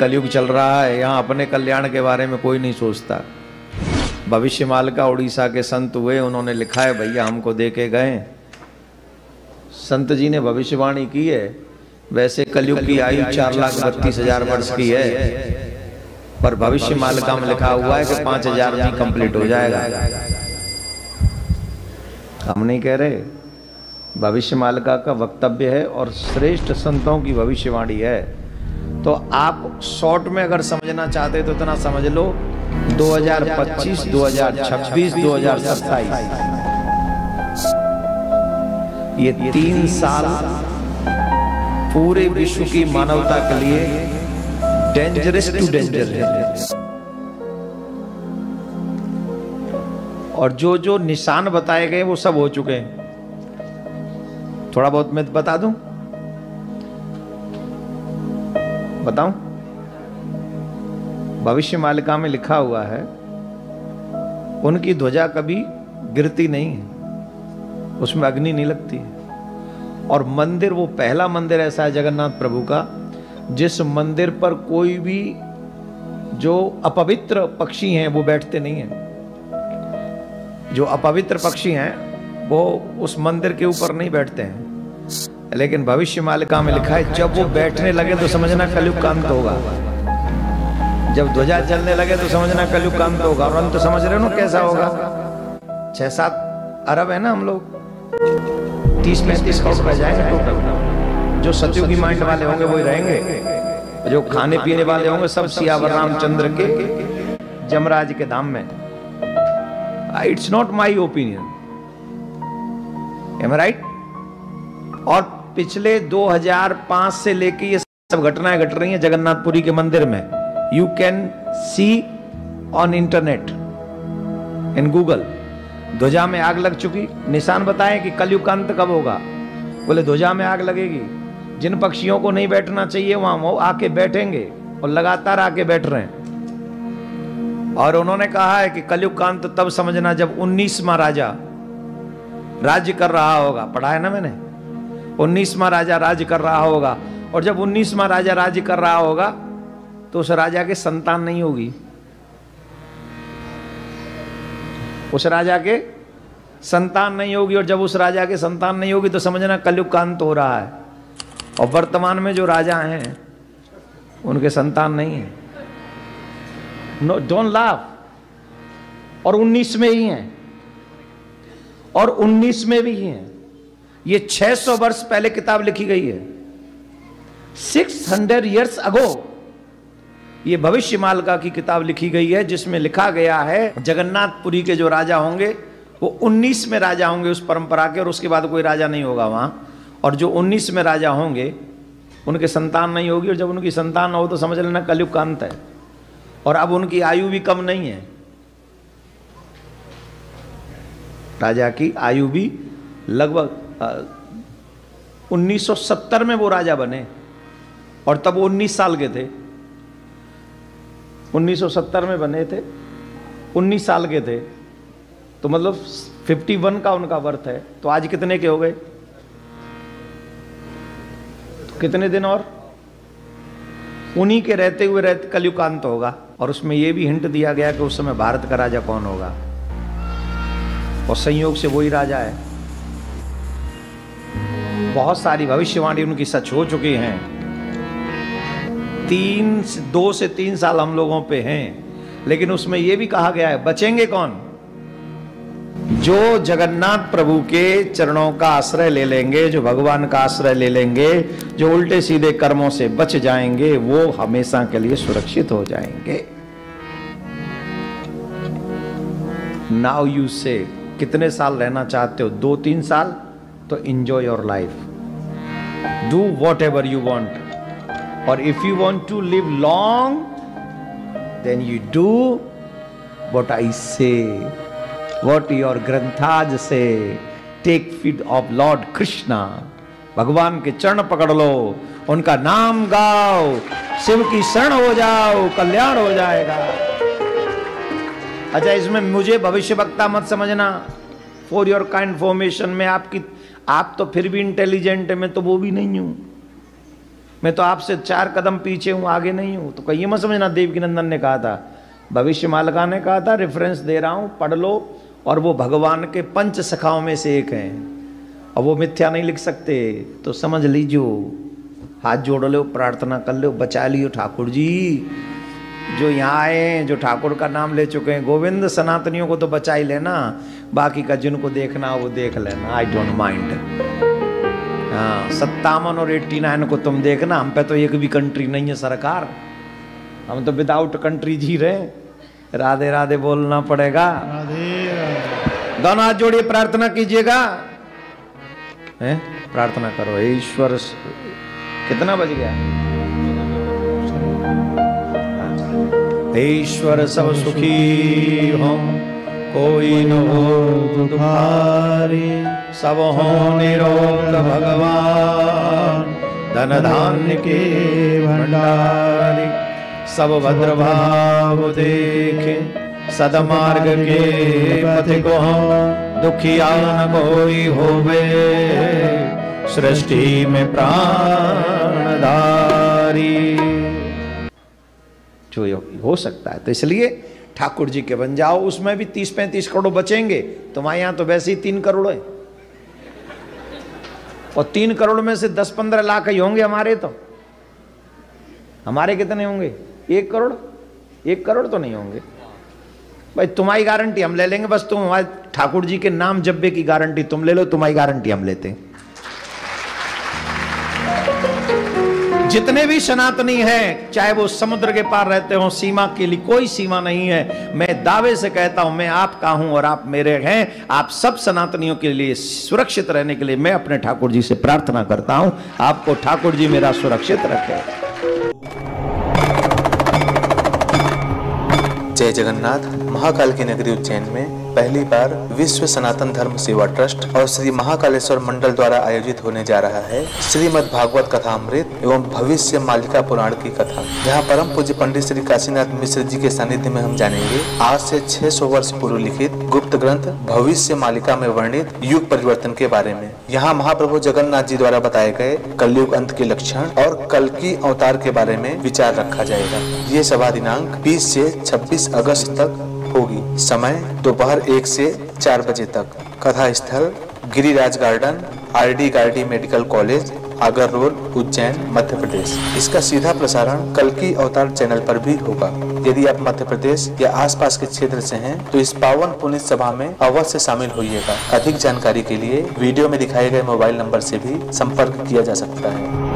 कलयुग चल रहा है, यहाँ अपने कल्याण के बारे में कोई नहीं सोचता। भविष्यमाल का उड़ीसा के संत हुए, उन्होंने लिखा है भैया हमको दे के गए, संत जी ने भविष्यवाणी की है। वैसे कलयुग की आयु 4,32,000 वर्ष की है, पर भविष्यमाल का में लिखा हुआ है कि 5,000 में कंप्लीट हो जाएगा। हम नहीं कह रहे, भविष्यमालिका का वक्तव्य है और श्रेष्ठ संतों की भविष्यवाणी है। तो आप शॉर्ट में अगर समझना चाहते तो इतना समझ लो, 2025, 2026, 2027 ये 3 साल पूरे विश्व की मानवता के लिए डेंजरस टू डेंजर है। और जो जो निशान बताए गए वो सब हो चुके हैं। थोड़ा बहुत मैं बता दूं, बताऊं? भविष्यमालिका में लिखा हुआ है उनकी ध्वजा कभी गिरती नहीं है, उसमें अग्नि नहीं लगती है। और मंदिर, वो पहला मंदिर ऐसा है जगन्नाथ प्रभु का जिस मंदिर पर कोई भी जो अपवित्र पक्षी हैं वो बैठते नहीं हैं। जो अपवित्र पक्षी हैं वो उस मंदिर के ऊपर नहीं बैठते हैं। लेकिन भविष्यमालिका में लिखा है जब वो बैठने लगे तो समझना कलयुग का अंत होगा। जब ध्वजा चलने लगे तो समझना कलयुग का अंत होगा। और अंत समझ रहे हो ना कैसा होगा? 6-7 अरब है ना हम लोग, 30-35 करोड़ रह जाएंगे टोटल। जो सतयुगी माइंड वाले होंगे वही रहेंगे, जो खाने पीने वाले होंगे सब सियावर रामचंद्र के जमराज के धाम में। It's not my opinion, am I right? और पिछले 2005 से लेके ये सब घटनाएं घट रही हैं जगन्नाथपुरी के मंदिर में। You can see on internet, in Google. ध्वजा में आग लग चुकी, निशान बताएं कि कलयुग का अंत कब होगा। बोले ध्वजा में आग लगेगी, जिन पक्षियों को नहीं बैठना चाहिए वहां वो आके बैठेंगे और लगातार आके बैठ रहे हैं। और उन्होंने कहा है कि कलयुग का अंत तब समझना जब 19वां राजा राज्य कर रहा होगा। पढ़ा है ना मैंने, 19वां राजा राज्य कर रहा होगा। और जब 19वां राजा राज्य कर रहा होगा तो उस राजा के संतान नहीं होगी। उस राजा के संतान नहीं होगी। और जब उस राजा के संतान नहीं होगी तो समझना कलयुग का अंत हो रहा है। और वर्तमान में जो राजा हैं उनके संतान नहीं है। No, don't laugh. और 19 में ही हैं, और 19 में भी हैं। ये 600 वर्ष पहले किताब लिखी गई है, 600 years ago ये भविष्यमालिका की किताब लिखी गई है, जिसमें लिखा गया है जगन्नाथपुरी के जो राजा होंगे वो 19 में राजा होंगे उस परंपरा के, और उसके बाद कोई राजा नहीं होगा वहां। और जो 19 में राजा होंगे उनके संतान नहीं होगी। और जब उनकी संतान हो तो समझ लेना कलयुग का अंत है। और अब उनकी आयु भी कम नहीं है, राजा की आयु भी लगभग 1970 में वो राजा बने और तब वो 19 साल के थे। 1970 में बने थे, 19 साल के थे, तो मतलब 51 का उनका वर्थ है। तो आज कितने के हो गए? तो कितने दिन और? उन्हीं के रहते हुए रहते कलयुग का अंत होगा। और उसमें यह भी हिंट दिया गया कि उस समय भारत का राजा कौन होगा, और संयोग से वही राजा है। बहुत सारी भविष्यवाणी उनकी सच हो चुकी हैं। 2 से 3 साल हम लोगों पे हैं, लेकिन उसमें यह भी कहा गया है बचेंगे कौन? जो जगन्नाथ प्रभु के चरणों का आश्रय ले लेंगे, जो भगवान का आश्रय ले लेंगे, जो उल्टे सीधे कर्मों से बच जाएंगे, वो हमेशा के लिए सुरक्षित हो जाएंगे। नाउ यू से कितने साल रहना चाहते हो? 2-3 साल? तो enjoy your life, do whatever you want, or if you want to live long then you do what I say, what your granthas say, take feet of Lord Krishna, भगवान के चरण पकड़ लो, उनका नाम गाओ, शिव की शरण हो जाओ, कल्याण हो जाएगा। अच्छा, इसमें मुझे भविष्य वक्ता मत समझना, फॉर योर काइंड इन्फॉर्मेशन में। आप तो फिर भी इंटेलिजेंट है, मैं तो वो भी नहीं हूं। मैं तो आपसे 4 कदम पीछे हूं, आगे नहीं हूं। तो कहीं मत समझना देवकीनंदन ने कहा था, भविष्य मालिका ने कहा था, रेफरेंस दे रहा हूं, पढ़ लो। और वो भगवान के 5 सखाओं में से एक हैं, और वो मिथ्या नहीं लिख सकते। तो समझ लीजिए, हाथ जोड़ लो, प्रार्थना कर लो, बचा लियो ठाकुर जी। जो यहाँ आए हैं, जो ठाकुर का नाम ले चुके हैं, गोविंद सनातनियों को तो बचा ही लेना, बाकी का जिनको देखना वो देख लेना, आई डोंट माइंड। हाँ, 57 और 89 को तुम देखना, हम पे तो एक भी कंट्री नहीं है सरकार, हम तो विदाउट कंट्री जी रहे। राधे राधे बोलना पड़ेगा। दोनों हाथ जोड़िए, प्रार्थना कीजिएगा, प्रार्थना करो। ईश्वर, कितना बज गया? ईश्वर सब सुखी हो, कोई न हो दुखारी, सब हो निरोग भगवान, धन धान्य के भंडारी, सब भद्र भाव देखे, सदमार्ग के पथिक हो, दुखिया न कोई होवे, सृष्टि में प्राणधारी। जो हो सकता है, तो इसलिए ठाकुर जी के बन जाओ। उसमें भी 30-35 करोड़ बचेंगे, तुम्हारे यहाँ तो वैसे ही 3 करोड़ है, और 3 करोड़ में से 10-15 लाख ही होंगे हमारे। तो हमारे कितने होंगे? 1 करोड़। 1 करोड़ तो नहीं होंगे भाई, तुम्हारी गारंटी हम ले लेंगे। बस तुम हमारे ठाकुर जी के नाम जब्बे की गारंटी तुम ले लो, तुम्हारी गारंटी हम लेते हैं। जितने भी सनातनी हैं, चाहे वो समुद्र के पार रहते हो, सीमा के लिए कोई सीमा नहीं है। मैं दावे से कहता हूं, मैं आपका हूं और आप मेरे हैं। आप सब सनातनियों के लिए सुरक्षित रहने के लिए मैं अपने ठाकुर जी से प्रार्थना करता हूं, आपको ठाकुर जी मेरा सुरक्षित रखे। जय जगन्नाथ। महाकाल की नगरी उज्जैन में पहली बार विश्व सनातन धर्म सेवा ट्रस्ट और श्री महाकालेश्वर मंडल द्वारा आयोजित होने जा रहा है श्रीमद् भागवत कथामृत एवं भविष्य मालिका पुराण की कथा, जहां परम पूज्य पंडित श्री काशीनाथ मिश्र जी के सानिध्य में हम जानेंगे आज से 600 वर्ष पूर्व लिखित गुप्त ग्रंथ भविष्य मालिका में वर्णित युग परिवर्तन के बारे में। यहाँ महाप्रभु जगन्नाथ जी द्वारा बताए गए कलयुग अंत के लक्षण और कल की अवतार के बारे में विचार रखा जाएगा। ये सभा दिनांक 20 से 26 अगस्त तक होगी। समय दोपहर 1 से 4 बजे तक। कथा स्थल Giriraj garden, RD Gardi medical college, Agar road, Ujjain, Madhya Pradesh. इसका सीधा प्रसारण कल की अवतार चैनल पर भी होगा। यदि आप मध्य प्रदेश या आसपास के क्षेत्र से हैं तो इस पावन पुनीत सभा में अवश्य शामिल होइएगा। अधिक जानकारी के लिए वीडियो में दिखाए गए मोबाइल नंबर से भी संपर्क किया जा सकता है।